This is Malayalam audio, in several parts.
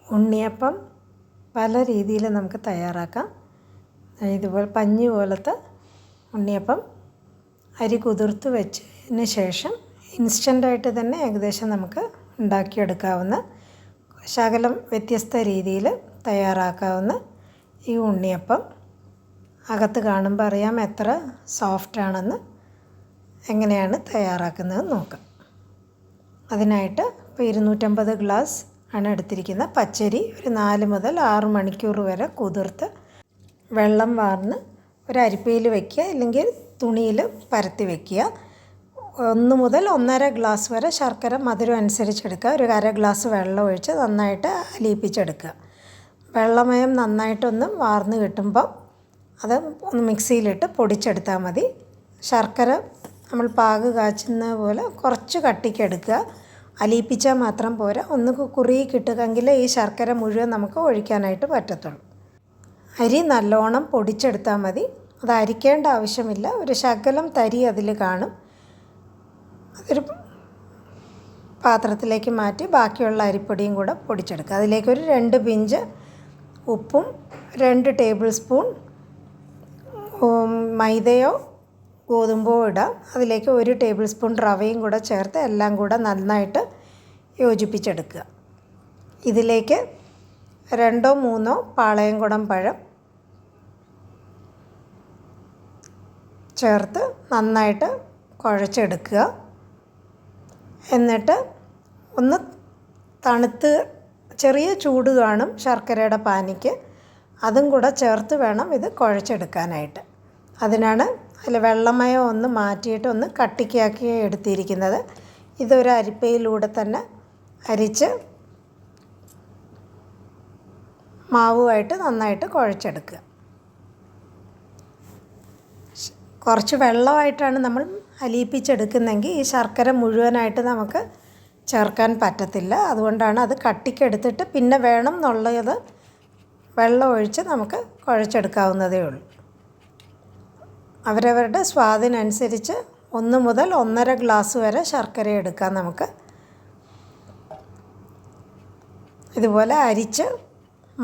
ഉണ്ണിയപ്പം പല രീതിയിൽ നമുക്ക് തയ്യാറാക്കാം. ഇതുപോലെ പഞ്ഞി പോലത്തെ ഉണ്ണിയപ്പം അരി കുതിർത്ത് വെച്ചതിന് ശേഷം ഇൻസ്റ്റൻ്റായിട്ട് തന്നെ ഏകദേശം നമുക്ക് ഉണ്ടാക്കിയെടുക്കാവുന്ന ശകലം വ്യത്യസ്ത രീതിയിൽ തയ്യാറാക്കാവുന്ന ഈ ഉണ്ണിയപ്പം അകത്ത് കാണുമ്പോൾ അറിയാം എത്ര സോഫ്റ്റാണെന്ന്. എങ്ങനെയാണ് തയ്യാറാക്കുന്നത് നോക്കാം. അതിനായിട്ട് ഇപ്പോൾ 250 ഗ്ലാസ് ആണ് എടുത്തിരിക്കുന്നത്. പച്ചരി ഒരു 4 മുതൽ 6 മണിക്കൂർ വരെ കുതിർത്ത് വെള്ളം വാർന്ന് ഒരു അരിപ്പയിൽ വയ്ക്കുക, അല്ലെങ്കിൽ തുണിയിൽ പരത്തി വയ്ക്കുക. 1 മുതൽ 1.5 ഗ്ലാസ് വരെ ശർക്കര മധുരം അനുസരിച്ചെടുക്കുക. ഒരു 1/2 ഗ്ലാസ് വെള്ളം ഒഴിച്ച് നന്നായിട്ട് അലിയിപ്പിച്ചെടുക്കുക. വെള്ളമയം നന്നായിട്ടൊന്ന് വാർന്ന് കിട്ടുമ്പോൾ അത് ഒന്ന് മിക്സിയിലിട്ട് പൊടിച്ചെടുത്താൽ മതി. ശർക്കര നമ്മൾ പാക് കാച്ചുന്ന പോലെ കുറച്ച് കട്ടിക്കെടുക്കുക. അലിയിപ്പിച്ചാൽ മാത്രം പോരാ, ഒന്ന് കുറുകി കിട്ടുകയെങ്കിൽ ഈ ശർക്കര മുഴുവൻ നമുക്ക് ഒഴിക്കാനായിട്ട് പറ്റത്തുള്ളൂ. അരി നല്ലോണം പൊടിച്ചെടുത്താൽ മതി. അത് അരിക്കേണ്ട ആവശ്യമില്ല. ഒരു ശകലം തരി അതിൽ കാണും. അതൊരു പാത്രത്തിലേക്ക് മാറ്റി ബാക്കിയുള്ള അരിപ്പൊടിയും കൂടെ പൊടിച്ചെടുക്കുക. അതിലേക്കൊരു 2 പിഞ്ച് ഉപ്പും 2 ടേബിൾ സ്പൂൺ മൈദയോ ഗോതമ്പോ ഇടാം. അതിലേക്ക് 1 ടേബിൾ സ്പൂൺ റവയും കൂടെ ചേർത്ത് എല്ലാം കൂടെ നന്നായിട്ട് യോജിപ്പിച്ചെടുക്കുക. ഇതിലേക്ക് 2 or 3 പാളയംകുടം പഴം ചേർത്ത് നന്നായിട്ട് കുഴച്ചെടുക്കുക. എന്നിട്ട് ഒന്ന് തണുത്ത് ചെറിയ ചൂട് കാണും ശർക്കരയുടെ പാനിക്ക്, അതും കൂടെ ചേർത്ത് വേണം ഇത് കുഴച്ചെടുക്കാനായിട്ട്. അതിനാണ് അതിൽ വെള്ളമയം ഒന്ന് മാറ്റിയിട്ട് ഒന്ന് കട്ടിക്കാക്കി എടുത്തിരിക്കുന്നത്. ഇതൊരു അരിപ്പയിലൂടെ തന്നെ അരിച്ച് മാവുമായിട്ട് നന്നായിട്ട് കുഴച്ചെടുക്കുക. കുറച്ച് വെള്ളമായിട്ടാണ് നമ്മൾ അലിയിപ്പിച്ചെടുക്കുന്നതെങ്കിൽ ഈ ശർക്കര മുഴുവനായിട്ട് നമുക്ക് ചേർക്കാൻ പറ്റത്തില്ല. അതുകൊണ്ടാണ് അത് കട്ടിക്കെടുത്തിട്ട് പിന്നെ വേണം എന്നുള്ളത് വെള്ളം ഒഴിച്ച് നമുക്ക് കുഴച്ചെടുക്കാവുന്നതേ ഉള്ളൂ. അവരവരുടെ സ്വാദിനനുസരിച്ച് 1 മുതൽ 1.5 ഗ്ലാസ് വരെ ശർക്കര എടുക്കാം നമുക്ക്. ഇതുപോലെ അരിച്ച്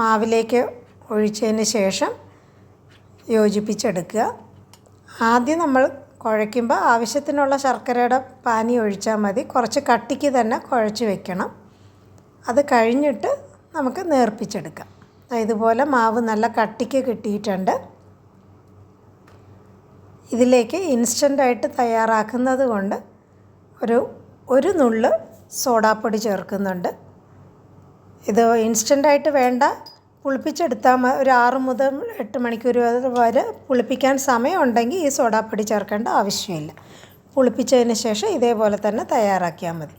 മാവിലേക്ക് ഒഴിച്ചതിന് ശേഷം യോജിപ്പിച്ചെടുക്കുക. ആദ്യം നമ്മൾ കുഴയ്ക്കുമ്പോൾ ആവശ്യത്തിനുള്ള ശർക്കരയുടെ പാനി ഒഴിച്ചാൽ മതി. കുറച്ച് കട്ടിക്ക് തന്നെ കുഴച്ച് വെക്കണം. അത് കഴിഞ്ഞിട്ട് നമുക്ക് നേർപ്പിച്ചെടുക്കാം. ഇതുപോലെ മാവ് നല്ല കട്ടിക്ക് കിട്ടിയിട്ടുണ്ട്. ഇതിലേക്ക് ഇൻസ്റ്റൻ്റായിട്ട് തയ്യാറാക്കുന്നത് കൊണ്ട് ഒരു നുള്ള് സോഡാപ്പൊടി ചേർക്കുന്നുണ്ട്. ഇത് ഇൻസ്റ്റൻ്റായിട്ട് വേണ്ട, പുളിപ്പിച്ചെടുത്താൽ ഒരു 6 മുതൽ 8 മണിക്കൂർ വരെ പുളിപ്പിക്കാൻ സമയമുണ്ടെങ്കിൽ ഈ സോഡാപ്പൊടി ചേർക്കേണ്ട ആവശ്യമില്ല. പുളിപ്പിച്ചതിന് ശേഷം ഇതേപോലെ തന്നെ തയ്യാറാക്കിയാൽ മതി.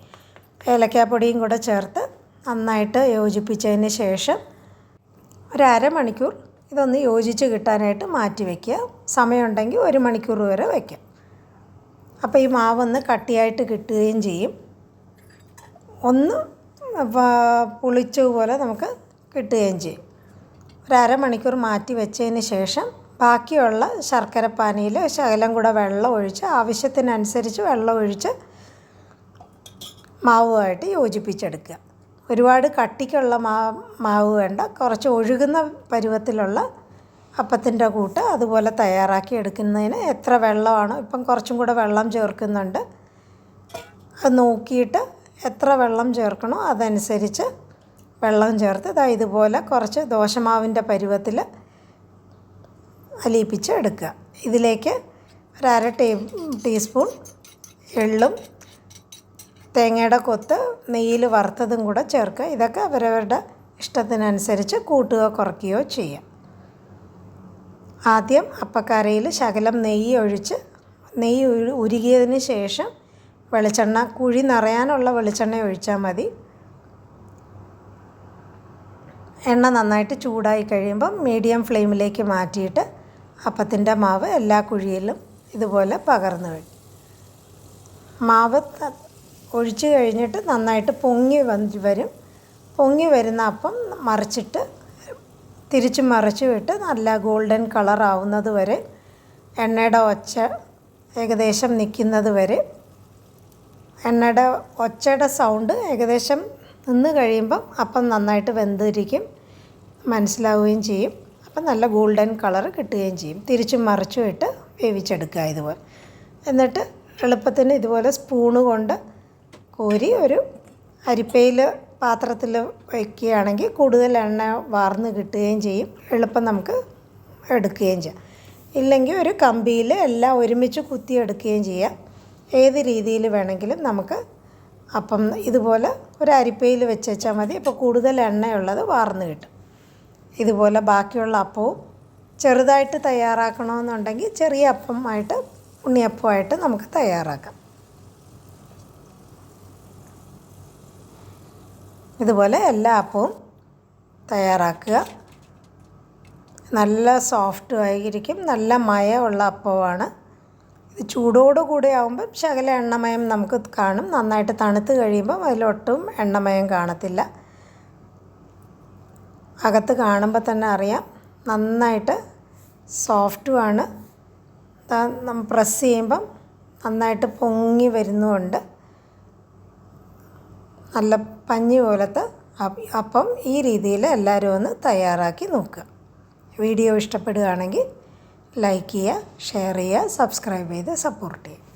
ഏലക്കാപ്പൊടിയും കൂടെ ചേർത്ത് നന്നായിട്ട് യോജിപ്പിച്ചതിന് ശേഷം ഒരു 1/2 മണിക്കൂർ ഇതൊന്ന് യോജിച്ച് കിട്ടാനായിട്ട് മാറ്റി വയ്ക്കുക. സമയമുണ്ടെങ്കിൽ 1 മണിക്കൂർ വരെ വയ്ക്കാം. അപ്പോൾ ഈ മാവൊന്ന് കട്ടിയായിട്ട് കിട്ടുകയും ചെയ്യും. ഒന്ന് പുളിച്ചതുപോലെ നമുക്ക് കിട്ടുകയും ചെയ്യും. ഒരു 1/2 മണിക്കൂർ മാറ്റി വെച്ചതിന് ശേഷം ബാക്കിയുള്ള ശർക്കര പാനിയിൽ ശകലം കൂടെ വെള്ളം ഒഴിച്ച് ആവശ്യത്തിനനുസരിച്ച് വെള്ളം ഒഴിച്ച് മാവുമായിട്ട് യോജിപ്പിച്ചെടുക്കുക. ഒരുപാട് കട്ടിക്കുള്ള മാവ് വേണ്ട, കുറച്ച് ഒഴുകുന്ന പരുവത്തിലുള്ള അപ്പത്തിൻ്റെ കൂട്ട് അതുപോലെ തയ്യാറാക്കി എടുക്കുന്നതിന് എത്ര വെള്ളമാണോ, ഇപ്പം കുറച്ചും കൂടെ വെള്ളം ചേർക്കുന്നുണ്ട്. അത് നോക്കിയിട്ട് എത്ര വെള്ളം ചേർക്കണോ അതനുസരിച്ച് വെള്ളം ചേർത്ത് ഇതുപോലെ കുറച്ച് ദോശമാവിൻ്റെ പരുവത്തിൽ അലിയിപ്പിച്ച് എടുക്കുക. ഇതിലേക്ക് ഒരു 1/2 ടീസ്പൂൺ എള്ളും തേങ്ങയുടെ കൊത്ത് നെയ്യിൽ വറുത്തതും കൂടെ ചേർക്കുക. ഇതൊക്കെ അവരവരുടെ ഇഷ്ടത്തിനനുസരിച്ച് കൂട്ടുകയോ കുറയ്ക്കുകയോ ചെയ്യാം. ആദ്യം അപ്പക്കരയിൽ ശകലം നെയ്യ് ഒഴിച്ച് നെയ്യ് ഉരുകിയതിന് ശേഷം വെളിച്ചെണ്ണ, കുഴി നിറയാനുള്ള വെളിച്ചെണ്ണ ഒഴിച്ചാൽ മതി. എണ്ണ നന്നായിട്ട് ചൂടായി കഴിയുമ്പം മീഡിയം ഫ്ലെയിമിലേക്ക് മാറ്റിയിട്ട് അപ്പത്തിൻ്റെ മാവ് എല്ലാ കുഴിയിലും ഇതുപോലെ പകർന്നു വരും. മാവ് ഒഴിച്ച് കഴിഞ്ഞിട്ട് നന്നായിട്ട് പൊങ്ങി വരും. പൊങ്ങി വരുന്ന അപ്പം മറിച്ചിട്ട് തിരിച്ച് മറിച്ച് വിട്ട് നല്ല ഗോൾഡൻ കളറാവുന്നത് വരെ, എണ്ണയുടെ ഒച്ച ഏകദേശം നിൽക്കുന്നത് വരെ, എണ്ണയുടെ ഒച്ചയുടെ സൗണ്ട് ഏകദേശം നിന്ന് കഴിയുമ്പം അപ്പം നന്നായിട്ട് വെന്തിരിക്കും, മനസ്സിലാവുകയും ചെയ്യും. അപ്പം നല്ല ഗോൾഡൻ കളർ കിട്ടുകയും ചെയ്യും. തിരിച്ചും മറിച്ചും ഇട്ട് വേവിച്ചെടുക്കുക ഇതുപോലെ. എന്നിട്ട് എളുപ്പത്തിന് ഇതുപോലെ സ്പൂണ് കൊണ്ട് കോരി ഒരു അരിപ്പയിൽ പാത്രത്തിൽ വയ്ക്കുകയാണെങ്കിൽ കൂടുതൽ എണ്ണ വാർന്ന് കിട്ടുകയും ചെയ്യും, എളുപ്പം നമുക്ക് എടുക്കുകയും ചെയ്യാം. ഇല്ലെങ്കിൽ ഒരു കമ്പിയിൽ എല്ലാം ഒരുമിച്ച് കുത്തിയെടുക്കുകയും ചെയ്യാം. ഏത് രീതിയിൽ വേണമെങ്കിലും നമുക്ക് അപ്പം ഇതുപോലെ ഒരു അരിപ്പയിൽ വെച്ചാൽ മതി. അപ്പോൾ കൂടുതൽ എണ്ണയുള്ളത് വാർന്ന് കിട്ടും. ഇതുപോലെ ബാക്കിയുള്ള അപ്പവും ചെറുതായിട്ട് തയ്യാറാക്കണമെന്നുണ്ടെങ്കിൽ ചെറിയ അപ്പമായിട്ട് ഉണ്ണിയപ്പമായിട്ട് നമുക്ക് തയ്യാറാക്കാം. ഇതുപോലെ എല്ലാ അപ്പവും തയ്യാറാക്കുക. നല്ല സോഫ്റ്റ് ആയിരിക്കും, നല്ല മയമുള്ള അപ്പമാണ്. ഇത് ചൂടോടുകൂടി ആകുമ്പം ശകല എണ്ണമയം നമുക്ക് കാണും. നന്നായിട്ട് തണുത്ത് കഴിയുമ്പം അതിലൊട്ടും എണ്ണമയം കാണത്തില്ല. അകത്ത് കാണുമ്പോൾ തന്നെ അറിയാം നന്നായിട്ട് സോഫ്റ്റുമാണ്. നമ്മൾ പ്രസ് ചെയ്യുമ്പം നന്നായിട്ട് പൊങ്ങി വരുന്നുമുണ്ട്. നല്ല പഞ്ഞി പോലത്തെ അപ്പം ഈ രീതിയിൽ എല്ലാവരും ഒന്ന് തയ്യാറാക്കി നോക്കുക. വീഡിയോ ഇഷ്ടപ്പെടുകയാണെങ്കിൽ ലൈക്ക് ചെയ്യുക, ഷെയർ ചെയ്യുക, സബ്സ്ക്രൈബ് ചെയ്ത് സപ്പോർട്ട് ചെയ്യുക.